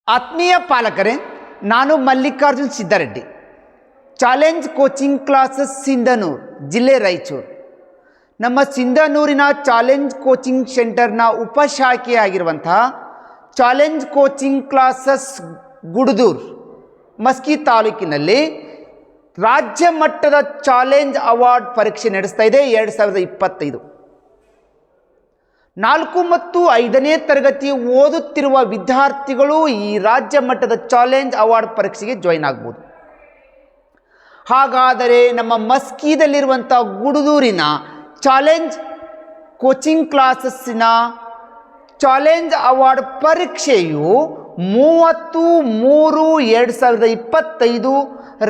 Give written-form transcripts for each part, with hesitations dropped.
ಆತ್ಮೀಯ ಪಾಲಕರೇ, ನಾನು Mallikarjun Siddareddy, challenge coaching classes Sindhanur, ಜಿಲ್ಲೆ ರಾಯಚೂರು. ನಮ್ಮ ಸಿಂಧನೂರಿನ ಚಾಲೆಂಜ್ ಕೋಚಿಂಗ್ ಸೆಂಟರ್ನ ಉಪಶಾಖೆಯಾಗಿರುವಂತಹ challenge coaching classes Gudadur, Maski ತಾಲೂಕಿನಲ್ಲಿ ರಾಜ್ಯ ಮಟ್ಟದ ಚಾಲೆಂಜ್ ಅವಾರ್ಡ್ ಪರೀಕ್ಷೆ ನಡೆಸ್ತಾ ಇದೆ 2025. 4 ಮತ್ತು 5ನೇ ತರಗತಿ ಓದುತ್ತಿರುವ ವಿದ್ಯಾರ್ಥಿಗಳು ಈ ರಾಜ್ಯ ಮಟ್ಟದ ಚಾಲೆಂಜ್ ಅವಾರ್ಡ್ ಪರೀಕ್ಷೆಗೆ ಜಾಯಿನ್ ಆಗ್ಬೋದು. ಹಾಗಾದರೆ ನಮ್ಮ ಮಸ್ಕಿದಲ್ಲಿರುವಂಥ ಗುಡದೂರಿನ ಚಾಲೆಂಜ್ ಕೋಚಿಂಗ್ ಕ್ಲಾಸಸ್ಸಿನ ಚಾಲೆಂಜ್ ಅವಾರ್ಡ್ ಪರೀಕ್ಷೆಯು 30/3/2025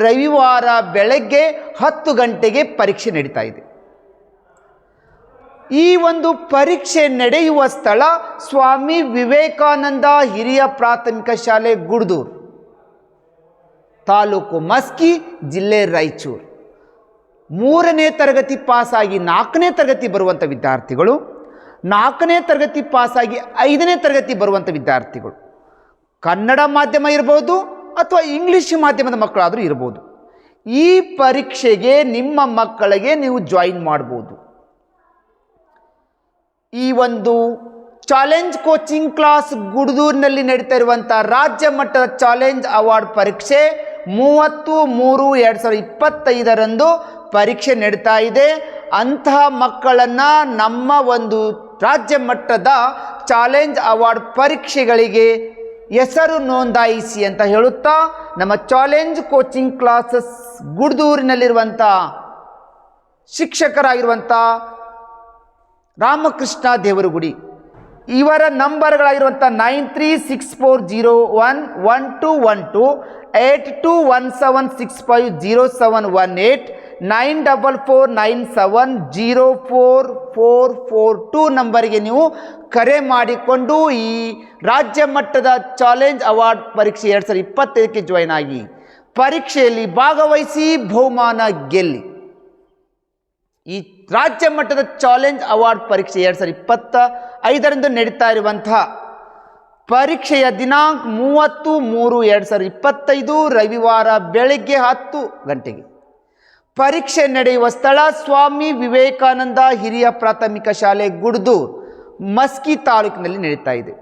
ರವಿವಾರ ಬೆಳಗ್ಗೆ 10 ಗಂಟೆಗೆ ಪರೀಕ್ಷೆ ನಡೀತಾ ಇದೆ. ಈ ಒಂದು ಪರೀಕ್ಷೆ ನಡೆಯುವ ಸ್ಥಳ ಸ್ವಾಮಿ ವಿವೇಕಾನಂದ ಹಿರಿಯ ಪ್ರಾಥಮಿಕ ಶಾಲೆ ಗುಡದೂರು, ತಾಲೂಕು ಮಸ್ಕಿ, ಜಿಲ್ಲೆ ರಾಯಚೂರು. 3ನೇ ತರಗತಿ ಪಾಸಾಗಿ 4ನೇ ತರಗತಿ ಬರುವಂಥ ವಿದ್ಯಾರ್ಥಿಗಳು, 4ನೇ ತರಗತಿ ಪಾಸಾಗಿ 5ನೇ ತರಗತಿ ಬರುವಂಥ ವಿದ್ಯಾರ್ಥಿಗಳು, ಕನ್ನಡ ಮಾಧ್ಯಮ ಇರ್ಬೋದು ಅಥವಾ ಇಂಗ್ಲೀಷ್ ಮಾಧ್ಯಮದ ಮಕ್ಕಳಾದರೂ ಇರ್ಬೋದು, ಈ ಪರೀಕ್ಷೆಗೆ ನಿಮ್ಮ ಮಕ್ಕಳಿಗೆ ನೀವು ಜಾಯಿನ್ ಮಾಡ್ಬೋದು. ಈ ಒಂದು ಚಾಲೆಂಜ್ ಕೋಚಿಂಗ್ ಕ್ಲಾಸ್ ಗುಡದೂರಿನಲ್ಲಿ ನಡೀತಾ ಇರುವಂಥ ರಾಜ್ಯ ಮಟ್ಟದ ಚಾಲೆಂಜ್ ಅವಾರ್ಡ್ ಪರೀಕ್ಷೆ 30/3/2025 ಪರೀಕ್ಷೆ ನಡೀತಾ ಇದೆ. ಅಂತಹ ಮಕ್ಕಳನ್ನು ನಮ್ಮ ಒಂದು ರಾಜ್ಯ ಮಟ್ಟದ ಚಾಲೆಂಜ್ ಅವಾರ್ಡ್ ಪರೀಕ್ಷೆಗಳಿಗೆ ಹೆಸರು ನೋಂದಾಯಿಸಿ ಅಂತ ಹೇಳುತ್ತಾ, ನಮ್ಮ ಚಾಲೆಂಜ್ ಕೋಚಿಂಗ್ ಕ್ಲಾಸಸ್ ಗುಡದೂರಿನಲ್ಲಿರುವಂಥ ಶಿಕ್ಷಕರಾಗಿರುವಂಥ ರಾಮಕೃಷ್ಣ ದೇವರಗುಡಿ ಇವರ ನಂಬರ್ಗಳಾಗಿರುವಂಥ 9364011212, 8217650718, 9449704442 ನಂಬರಿಗೆ ನೀವು ಕರೆ ಮಾಡಿಕೊಂಡು ಈ ರಾಜ್ಯ ಮಟ್ಟದ ಚಾಲೆಂಜ್ ಅವಾರ್ಡ್ ಪರೀಕ್ಷೆ 2025ಕ್ಕೆ ಜಾಯಿನ್ ಆಗಿ ಪರೀಕ್ಷೆಯಲ್ಲಿ ಭಾಗವಹಿಸಿ ಬಹುಮಾನ ಗೆಲ್ಲಿ. ಈ ರಾಜ್ಯ ಮಟ್ಟದ ಚಾಲೆಂಜ್ ಅವಾರ್ಡ್ ಪರೀಕ್ಷೆ 2025 ನಡೀತಾ ಇರುವಂತಹ ಪರೀಕ್ಷೆಯ ದಿನಾಂಕ 30/3/2025 ರವಿವಾರ ಬೆಳಗ್ಗೆ 10 ಗಂಟೆಗೆ. ಪರೀಕ್ಷೆ ನಡೆಯುವ ಸ್ಥಳ ಸ್ವಾಮಿ ವಿವೇಕಾನಂದ ಹಿರಿಯ ಪ್ರಾಥಮಿಕ ಶಾಲೆ ಗುಡದೂರು, ಮಸ್ಕಿ ತಾಲೂಕಿನಲ್ಲಿ ನಡೀತಾ ಇದೆ.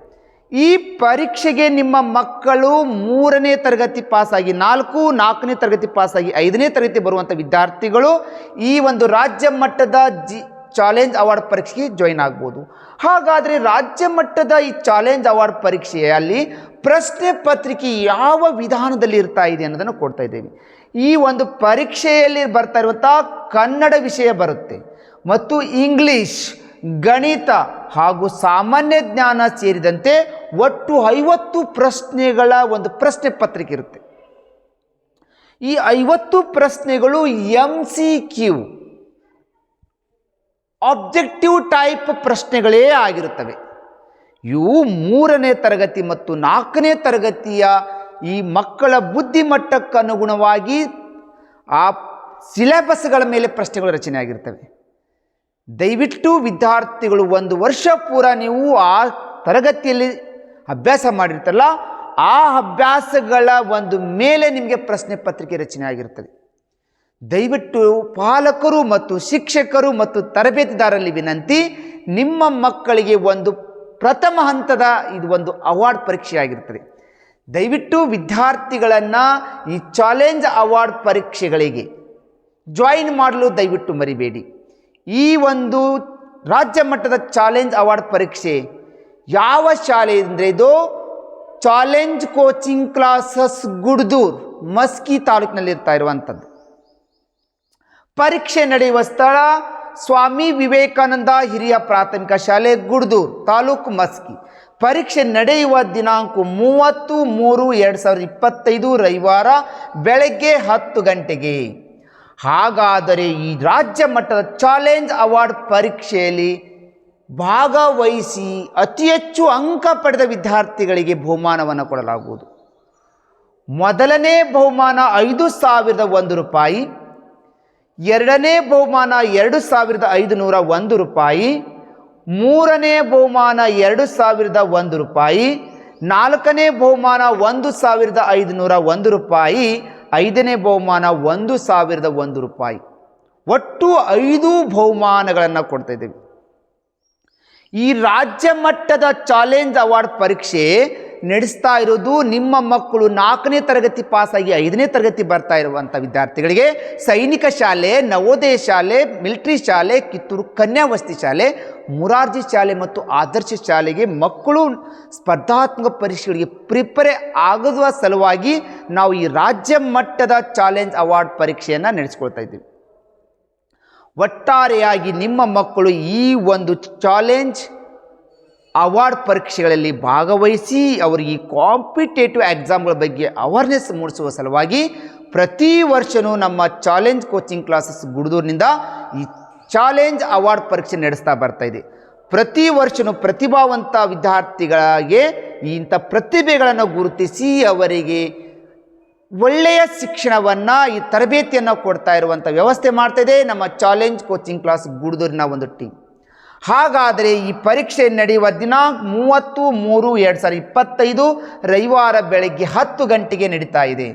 ಈ ಪರೀಕ್ಷೆಗೆ ನಿಮ್ಮ ಮಕ್ಕಳು 3ನೇ ತರಗತಿ ಪಾಸಾಗಿ 4ನೇ ತರಗತಿ ಪಾಸಾಗಿ 5ನೇ ತರಗತಿ ಬರುವಂಥ ವಿದ್ಯಾರ್ಥಿಗಳು ಈ ಒಂದು ರಾಜ್ಯ ಮಟ್ಟದ ಚಾಲೆಂಜ್ ಅವಾರ್ಡ್ ಪರೀಕ್ಷೆಗೆ ಜಾಯಿನ್ ಆಗ್ಬೋದು. ಹಾಗಾದರೆ ರಾಜ್ಯ ಮಟ್ಟದ ಈ ಚಾಲೆಂಜ್ ಅವಾರ್ಡ್ ಪರೀಕ್ಷೆಯಲ್ಲಿ ಪ್ರಶ್ನೆ ಪತ್ರಿಕೆ ಯಾವ ವಿಧಾನದಲ್ಲಿ ಇರ್ತಾ ಇದೆ ಅನ್ನೋದನ್ನು ಕೊಡ್ತಾ ಇದ್ದೇವೆ. ಈ ಒಂದು ಪರೀಕ್ಷೆಯಲ್ಲಿ ಬರ್ತಾ ಇರುವಂಥ ಕನ್ನಡ ವಿಷಯ ಬರುತ್ತೆ ಮತ್ತು ಇಂಗ್ಲೀಷ್, ಗಣಿತ ಹಾಗೂ ಸಾಮಾನ್ಯ ಜ್ಞಾನ ಸೇರಿದಂತೆ ಒಟ್ಟು 50 ಪ್ರಶ್ನೆಗಳ ಒಂದು ಪ್ರಶ್ನೆ ಪತ್ರಿಕೆ ಇರುತ್ತೆ. ಈ 50 ಪ್ರಶ್ನೆಗಳು MCQ ಆಬ್ಜೆಕ್ಟಿವ್ ಟೈಪ್ ಪ್ರಶ್ನೆಗಳೇ ಆಗಿರುತ್ತವೆ. ಇವು 3ನೇ ತರಗತಿ ಮತ್ತು 4ನೇ ತರಗತಿಯ ಈ ಮಕ್ಕಳ ಬುದ್ಧಿಮಟ್ಟಕ್ಕನುಗುಣವಾಗಿ ಆ ಸಿಲೆಬಸ್ಗಳ ಮೇಲೆ ಪ್ರಶ್ನೆಗಳು ರಚನೆ ಆಗಿರ್ತವೆ. ದಯವಿಟ್ಟು ವಿದ್ಯಾರ್ಥಿಗಳು 1 ವರ್ಷ ಪೂರ ನೀವು ಆ ತರಗತಿಯಲ್ಲಿ ಅಭ್ಯಾಸ ಮಾಡಿರ್ತಾರಲ್ಲ, ಆ ಅಭ್ಯಾಸಗಳ ಒಂದು ಮೇಲೆ ನಿಮಗೆ ಪ್ರಶ್ನೆ ಪತ್ರಿಕೆ ರಚನೆ ಆಗಿರ್ತದೆ. ದಯವಿಟ್ಟು ಪಾಲಕರು ಮತ್ತು ಶಿಕ್ಷಕರು ಮತ್ತು ತರಬೇತಿದಾರರಲ್ಲಿ ವಿನಂತಿ, ನಿಮ್ಮ ಮಕ್ಕಳಿಗೆ ಒಂದು ಪ್ರಥಮ ಹಂತದ ಇದು ಒಂದು ಅವಾರ್ಡ್ ಪರೀಕ್ಷೆ ಆಗಿರ್ತದೆ. ದಯವಿಟ್ಟು ವಿದ್ಯಾರ್ಥಿಗಳನ್ನು ಈ ಚಾಲೆಂಜ್ ಅವಾರ್ಡ್ ಪರೀಕ್ಷೆಗಳಿಗೆ ಜಾಯಿನ್ ಮಾಡಲು ದಯವಿಟ್ಟು ಮರಿಬೇಡಿ. ಈ ಒಂದು ರಾಜ್ಯ ಮಟ್ಟದ ಚಾಲೆಂಜ್ ಅವಾರ್ಡ್ ಪರೀಕ್ಷೆ ಯಾವ ಶಾಲೆ ಅಂದರೆ ಇದು challenge coaching classes Gudadur, Maski ತಾಲೂಕಿನಲ್ಲಿ ಇರ್ತಾ ಇರುವಂಥದ್ದು. ಪರೀಕ್ಷೆ ನಡೆಯುವ ಸ್ಥಳ ಸ್ವಾಮಿ ವಿವೇಕಾನಂದ ಹಿರಿಯ ಪ್ರಾಥಮಿಕ ಶಾಲೆ ಗುಡದೂರು, ತಾಲೂಕು ಮಸ್ಕಿ. ಪರೀಕ್ಷೆ ನಡೆಯುವ ದಿನಾಂಕ 30/3/2025 ರವಿವಾರ ಬೆಳಗ್ಗೆ 10 ಗಂಟೆಗೆ. ಹಾಗಾದರೆ ಈ ರಾಜ್ಯ ಮಟ್ಟದ ಚಾಲೆಂಜ್ ಅವಾರ್ಡ್ ಪರೀಕ್ಷೆಯಲ್ಲಿ ಭಾಗವಹಿಸಿ ಅತಿ ಹೆಚ್ಚು ಅಂಕ ಪಡೆದ ವಿದ್ಯಾರ್ಥಿಗಳಿಗೆ ಬಹುಮಾನವನ್ನು ಕೊಡಲಾಗುವುದು. ಮೊದಲನೇ ಬಹುಮಾನ 5,001 ರೂಪಾಯಿ, 2ನೇ ಬಹುಮಾನ 2,501 ರೂಪಾಯಿ, 3ನೇ ಬಹುಮಾನ 2,001 ರೂಪಾಯಿ, 4ನೇ ಬಹುಮಾನ 1,501 ರೂಪಾಯಿ, 5ನೇ ಬಹುಮಾನ 1,001 ರೂಪಾಯಿ. ಒಟ್ಟು 5 ಬಹುಮಾನಗಳನ್ನು ಕೊಡ್ತಾ ಇದ್ದೀವಿ. ಈ ರಾಜ್ಯ ಮಟ್ಟದ ಚಾಲೆಂಜ್ ಅವಾರ್ಡ್ ಪರೀಕ್ಷೆ ನಡೆಸ್ತಾ ಇರೋದು ನಿಮ್ಮ ಮಕ್ಕಳು 4ನೇ ತರಗತಿ ಪಾಸಾಗಿ 5ನೇ ತರಗತಿ ಬರ್ತಾ ಇರುವಂಥ ವಿದ್ಯಾರ್ಥಿಗಳಿಗೆ ಸೈನಿಕ ಶಾಲೆ, ನವೋದಯ ಶಾಲೆ, ಮಿಲಿಟರಿ ಶಾಲೆ, ಕಿತ್ತೂರು ಕನ್ಯಾವಸತಿ ಶಾಲೆ, ಮುರಾರ್ಜಿ ಶಾಲೆ ಮತ್ತು ಆದರ್ಶ ಶಾಲೆಗೆ ಮಕ್ಕಳು ಸ್ಪರ್ಧಾತ್ಮಕ ಪರೀಕ್ಷೆಗಳಿಗೆ ಪ್ರಿಪೇರ್ ಆಗುವ ಸಲುವಾಗಿ ನಾವು ಈ ರಾಜ್ಯ ಮಟ್ಟದ ಚಾಲೆಂಜ್ ಅವಾರ್ಡ್ ಪರೀಕ್ಷೆಯನ್ನು ನಡೆಸ್ಕೊಳ್ತಾ ಇದ್ದೀವಿ. ಒಟ್ಟಾರೆಯಾಗಿ ನಿಮ್ಮ ಮಕ್ಕಳು ಈ ಒಂದು ಚಾಲೆಂಜ್ ಅವಾರ್ಡ್ ಪರೀಕ್ಷೆಗಳಲ್ಲಿ ಭಾಗವಹಿಸಿ ಅವರಿಗೆ ಈ ಕಾಂಪಿಟೇಟಿವ್ ಎಕ್ಸಾಮ್ಗಳ ಬಗ್ಗೆ ಅವೇರ್ನೆಸ್ ಮೂಡಿಸುವ ಸಲುವಾಗಿ ಪ್ರತಿ ವರ್ಷವೂ ನಮ್ಮ ಚಾಲೆಂಜ್ ಕೋಚಿಂಗ್ ಕ್ಲಾಸಸ್ ಗುಡ್ದೂರಿನಿಂದ ಈ ಚಾಲೆಂಜ್ ಅವಾರ್ಡ್ ಪರೀಕ್ಷೆ ನಡೆಸ್ತಾ ಬರ್ತಾ ಇದೆ. ಪ್ರತಿ ವರ್ಷವೂ ಪ್ರತಿಭಾವಂತ ವಿದ್ಯಾರ್ಥಿಗಳಿಗೆ ಇಂಥ ಪ್ರತಿಭೆಗಳನ್ನು ಗುರುತಿಸಿ ಅವರಿಗೆ ಒಳ್ಳೆಯ ಶಿಕ್ಷಣವನ್ನು, ಈ ತರಬೇತಿಯನ್ನು ಕೊಡ್ತಾ ಇರುವಂಥ ವ್ಯವಸ್ಥೆ ಮಾಡ್ತಾಯಿದೆ ನಮ್ಮ ಚಾಲೆಂಜ್ ಕೋಚಿಂಗ್ ಕ್ಲಾಸ್ ಗುಡ್ದೂರಿನ ಒಂದು ಟೀಮ್. ಹಾಗಾದರೆ ಈ ಪರೀಕ್ಷೆ ನಡೆಯುವ ದಿನಾಂಕ 30/3/2025 ರವಿವಾರ ಬೆಳಗ್ಗೆ 10 ಗಂಟೆಗೆ ನಡೀತಾ ಇದೆ.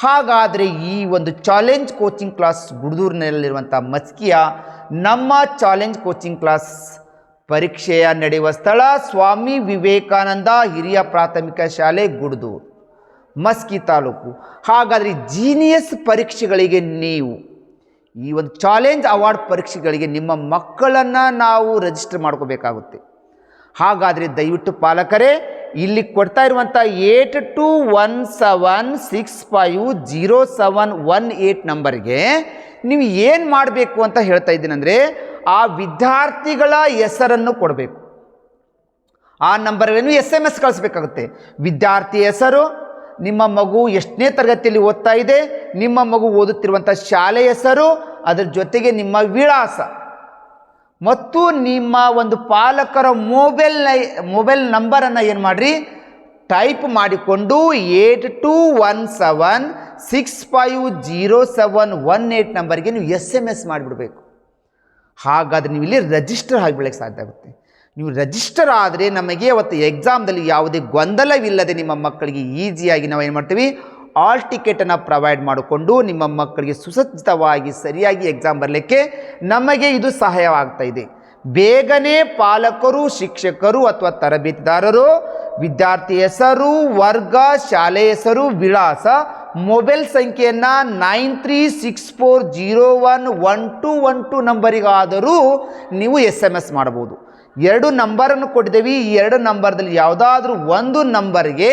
ಹಾಗಾದರೆ ಈ ಒಂದು ಚಾಲೆಂಜ್ ಕೋಚಿಂಗ್ ಕ್ಲಾಸ್ ಗುಡ್ದೂರಿನಲ್ಲಿರುವಂಥ ಮಸ್ಕಿಯ ನಮ್ಮ ಚಾಲೆಂಜ್ ಕೋಚಿಂಗ್ ಕ್ಲಾಸ್ ಪರೀಕ್ಷೆಯ ನಡೆಯುವ ಸ್ಥಳ ಸ್ವಾಮಿ ವಿವೇಕಾನಂದ ಹಿರಿಯ ಪ್ರಾಥಮಿಕ ಶಾಲೆ ಗುಡ್ದೂರು, ಮಸ್ಕಿ ತಾಲೂಕು. ಹಾಗಾದರೆ ಜೀನಿಯಸ್ ಪರೀಕ್ಷೆಗಳಿಗೆ ನೀವು ಈ ಒಂದು ಚಾಲೆಂಜ್ ಅವಾರ್ಡ್ ಪರೀಕ್ಷೆಗಳಿಗೆ ನಿಮ್ಮ ಮಕ್ಕಳನ್ನು ನಾವು ರಿಜಿಸ್ಟರ್ ಮಾಡ್ಕೋಬೇಕಾಗುತ್ತೆ. ಹಾಗಾದರೆ ದಯವಿಟ್ಟು ಪಾಲಕರೇ ಇಲ್ಲಿ ಕೊಡ್ತಾ ಇರುವಂಥ 8217650718 ನಂಬರ್ಗೆ ನೀವು ಏನು ಮಾಡಬೇಕು ಅಂತ ಹೇಳ್ತಾ ಇದ್ದೀನಂದರೆ ಆ ವಿದ್ಯಾರ್ಥಿಗಳ ಹೆಸರನ್ನು ಕೊಡಬೇಕು. ಆ ನಂಬರ್ಗೆ ನೀವು SMS ಕಳಿಸ್ಬೇಕಾಗುತ್ತೆ. ವಿದ್ಯಾರ್ಥಿ ಹೆಸರು, ನಿಮ್ಮ ಮಗು ಎಷ್ಟನೇ ತರಗತಿಯಲ್ಲಿ ಓದ್ತಾ ಇದೆ, ನಿಮ್ಮ ಮಗು ಓದುತ್ತಿರುವಂಥ ಶಾಲೆ ಹೆಸರು, ಅದರ ಜೊತೆಗೆ ನಿಮ್ಮ ವಿಳಾಸ ಮತ್ತು ನಿಮ್ಮ ಒಂದು ಪಾಲಕರ ಮೊಬೈಲ್ ನಂಬರನ್ನು ಏನು ಮಾಡಿರಿ, ಟೈಪ್ ಮಾಡಿಕೊಂಡು 8217650718 ನಂಬರ್ಗೆ ನೀವು SMS ಮಾಡಿಬಿಡಬೇಕು. ಹಾಗಾದರೆ ನೀವು ಇಲ್ಲಿ ರಿಜಿಸ್ಟರ್ ಆಗಿಬಿಡಲಿಕ್ಕೆ ಸಾಧ್ಯ ಆಗುತ್ತೆ. ನೀವು ರಿಜಿಸ್ಟರ್ ಆದರೆ ನಮಗೆ ಅವತ್ತು ಎಕ್ಸಾಮ್ದಲ್ಲಿ ಯಾವುದೇ ಗೊಂದಲವಿಲ್ಲದೆ ನಿಮ್ಮ ಮಕ್ಕಳಿಗೆ ಈಸಿಯಾಗಿ ನಾವು ಏನು ಮಾಡ್ತೀವಿ, ಆಲ್ ಟಿಕೆಟನ್ನು ಪ್ರೊವೈಡ್ ಮಾಡಿಕೊಂಡು ನಿಮ್ಮ ಮಕ್ಕಳಿಗೆ ಸುಸಜ್ಜಿತವಾಗಿ ಸರಿಯಾಗಿ ಎಕ್ಸಾಮ್ ಬರಲಿಕ್ಕೆ ನಮಗೆ ಇದು ಸಹಾಯವಾಗ್ತಾ ಇದೆ. ಬೇಗನೆ ಪಾಲಕರು, ಶಿಕ್ಷಕರು ಅಥವಾ ತರಬೇತಿದಾರರು ವಿದ್ಯಾರ್ಥಿ ಹೆಸರು, ವರ್ಗ, ಶಾಲೆ ಹೆಸರು, ವಿಳಾಸ, ಮೊಬೈಲ್ ಸಂಖ್ಯೆಯನ್ನು 9364011212 ನಂಬರಿಗಾದರೂ ನೀವು SMS ಮಾಡಬಹುದು. 2 ನಂಬರನ್ನು ಕೊಟ್ಟಿದ್ದೇವೆ. ಈ 2 ನಂಬರ್ದಲ್ಲಿ ಯಾವುದಾದ್ರೂ ಒಂದು ನಂಬರ್ಗೆ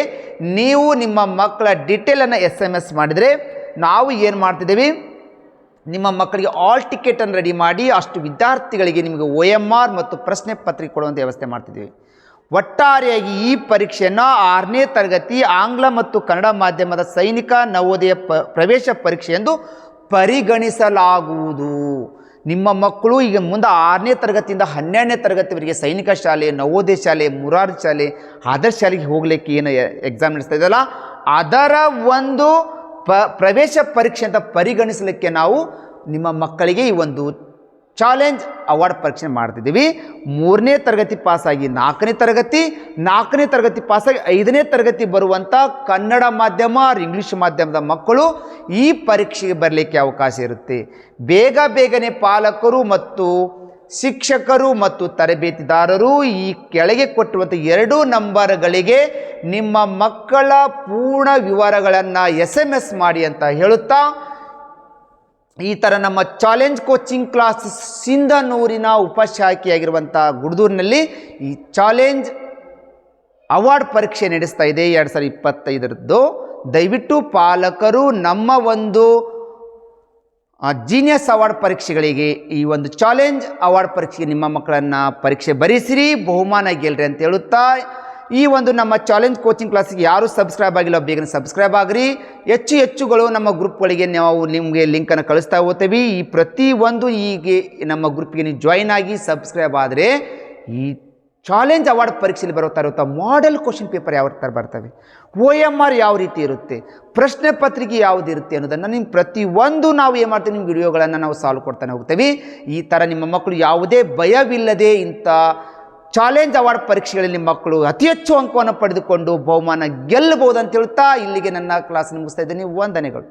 ನೀವು ನಿಮ್ಮ ಮಕ್ಕಳ ಡೀಟೇಲನ್ನು SMS ಮಾಡಿದರೆ ನಾವು ಏನು ಮಾಡ್ತಿದ್ದೇವೆ, ನಿಮ್ಮ ಮಕ್ಕಳಿಗೆ ಆಲ್ ಟಿಕೆಟನ್ನು ರೆಡಿ ಮಾಡಿ ಅಷ್ಟು ವಿದ್ಯಾರ್ಥಿಗಳಿಗೆ ನಿಮಗೆ OMR ಮತ್ತು ಪ್ರಶ್ನೆ ಪತ್ರಿಕೆ ಕೊಡುವಂಥ ವ್ಯವಸ್ಥೆ ಮಾಡ್ತಿದ್ದೀವಿ. ಒಟ್ಟಾರೆಯಾಗಿ ಈ ಪರೀಕ್ಷೆಯನ್ನು 6ನೇ ತರಗತಿ ಆಂಗ್ಲ ಮತ್ತು ಕನ್ನಡ ಮಾಧ್ಯಮದ ಸೈನಿಕ ನವೋದಯ ಪ್ರವೇಶ ಪರೀಕ್ಷೆ ಎಂದು ಪರಿಗಣಿಸಲಾಗುವುದು. ನಿಮ್ಮ ಮಕ್ಕಳು ಈಗ ಮುಂದೆ 6ನೇ ತರಗತಿಯಿಂದ 12ನೇ ತರಗತಿವರೆಗೆ ಸೈನಿಕ ಶಾಲೆ, ನವೋದಯ ಶಾಲೆ, ಮುರಾರ್ಜಿ ಶಾಲೆ, ಆದರ್ಶ ಶಾಲೆಗೆ ಹೋಗಲಿಕ್ಕೆ ಏನು ಎಕ್ಸಾಮ್ ನಡೆಸ್ತಾ ಇದೆಯಲ್ಲ ಅದರ ಒಂದು ಪ್ರವೇಶ ಪರೀಕ್ಷೆ ಅಂತ ಪರಿಗಣಿಸಲಿಕ್ಕೆ ನಾವು ನಿಮ್ಮ ಮಕ್ಕಳಿಗೆ ಈ ಒಂದು ಚಾಲೆಂಜ್ ಅವಾರ್ಡ್ ಪರೀಕ್ಷೆ ಮಾಡ್ತಿದ್ದೀವಿ. 3ನೇ ತರಗತಿ ಪಾಸಾಗಿ 4ನೇ ತರಗತಿ, 4ನೇ ತರಗತಿ ಪಾಸಾಗಿ 5ನೇ ತರಗತಿ ಬರುವಂಥ ಕನ್ನಡ ಮಾಧ್ಯಮ, ಇಂಗ್ಲೀಷ್ ಮಾಧ್ಯಮದ ಮಕ್ಕಳು ಈ ಪರೀಕ್ಷೆಗೆ ಬರಲಿಕ್ಕೆ ಅವಕಾಶ ಇರುತ್ತೆ. ಬೇಗನೆ ಪಾಲಕರು ಮತ್ತು ಶಿಕ್ಷಕರು ಮತ್ತು ತರಬೇತಿದಾರರು ಈ ಕೆಳಗೆ ಕೊಟ್ಟಿರುವಂಥ 2 ನಂಬರ್ಗಳಿಗೆ ನಿಮ್ಮ ಮಕ್ಕಳ ಪೂರ್ಣ ವಿವರಗಳನ್ನು SMS ಮಾಡಿ ಅಂತ ಹೇಳುತ್ತಾ, ಈ ಥರ ನಮ್ಮ ಚಾಲೆಂಜ್ ಕೋಚಿಂಗ್ ಕ್ಲಾಸ್ ಸಿಂಧನೂರಿನ ಉಪಶಾಖೆಯಾಗಿರುವಂಥ ಗುಡ್ದೂರಿನಲ್ಲಿ ಈ ಚಾಲೆಂಜ್ ಅವಾರ್ಡ್ ಪರೀಕ್ಷೆ ನಡೆಸ್ತಾ ಇದೆ 2025ರದ್ದು. ದಯವಿಟ್ಟು ಪಾಲಕರು ನಮ್ಮ ಒಂದು ಜೀನಿಯಸ್ ಅವಾರ್ಡ್ ಪರೀಕ್ಷೆಗಳಿಗೆ, ಈ ಒಂದು ಚಾಲೆಂಜ್ ಅವಾರ್ಡ್ ಪರೀಕ್ಷೆಗೆ ನಿಮ್ಮ ಮಕ್ಕಳನ್ನು ಪರೀಕ್ಷೆ ಬರೆಸಿರಿ, ಬಹುಮಾನ ಗೆಲ್ರಿ ಅಂತ ಹೇಳುತ್ತಾ, ಈ ಒಂದು ನಮ್ಮ ಚಾಲೆಂಜ್ ಕೋಚಿಂಗ್ ಕ್ಲಾಸಿಗೆ ಯಾರು ಸಬ್ಸ್ಕ್ರೈಬ್ ಆಗಿಲ್ಲ ಬೇಗನೆ ಸಬ್ಸ್ಕ್ರೈಬ್ ಆಗಿರಿ. ಹೆಚ್ಚುಗಳು ನಮ್ಮ ಗ್ರೂಪ್ಗಳಿಗೆ ನಾವು ನಿಮಗೆ ಲಿಂಕನ್ನು ಕಳಿಸ್ತಾ ಹೋಗ್ತೇವೆ. ಈ ಪ್ರತಿಯೊಂದು ಹೀಗೆ ನಮ್ಮ ಗ್ರೂಪ್ಗೆ ನೀವು ಜಾಯಿನ್ ಆಗಿ ಸಬ್ಸ್ಕ್ರೈಬ್ ಆದರೆ ಈ ಚಾಲೆಂಜ್ ಅವಾರ್ಡ್ ಪರೀಕ್ಷೆಯಲ್ಲಿ ಬರುತ್ತಾ ಮಾಡೆಲ್ ಕ್ವಶನ್ ಪೇಪರ್ ಯಾವ ಥರ ಬರ್ತವೆ, OMR ಯಾವ ರೀತಿ ಇರುತ್ತೆ, ಪ್ರಶ್ನೆ ಪತ್ರಿಕೆ ಯಾವುದಿರುತ್ತೆ ಅನ್ನೋದನ್ನು ನಿಮ್ಮ ಪ್ರತಿಯೊಂದು ನಾವು ಏನು ಮಾಡ್ತೀವಿ, ನಿಮ್ಮ ವಿಡಿಯೋಗಳನ್ನು ನಾವು ಸಾಲ್ವ್ ಕೊಡ್ತಾನೆ ಹೋಗ್ತೇವೆ. ಈ ಥರ ನಿಮ್ಮ ಮಕ್ಕಳು ಯಾವುದೇ ಭಯವಿಲ್ಲದೆ ಇಂಥ ಚಾಲೆಂಜ್ ಅವಾರ್ಡ್ ಪರೀಕ್ಷೆಗಳಲ್ಲಿ ಮಕ್ಕಳು ಅತಿ ಹೆಚ್ಚು ಅಂಕವನ್ನು ಪಡೆದುಕೊಂಡು ಬಹುಮಾನ ಗೆಲ್ಲಬಹುದು ಅಂತ ಹೇಳ್ತಾ ಇಲ್ಲಿಗೆ ನನ್ನ ಕ್ಲಾಸ್ ಮುಗಿಸ್ತಾ ಇದ್ದೀನಿ. ವಂದನೆಗಳು.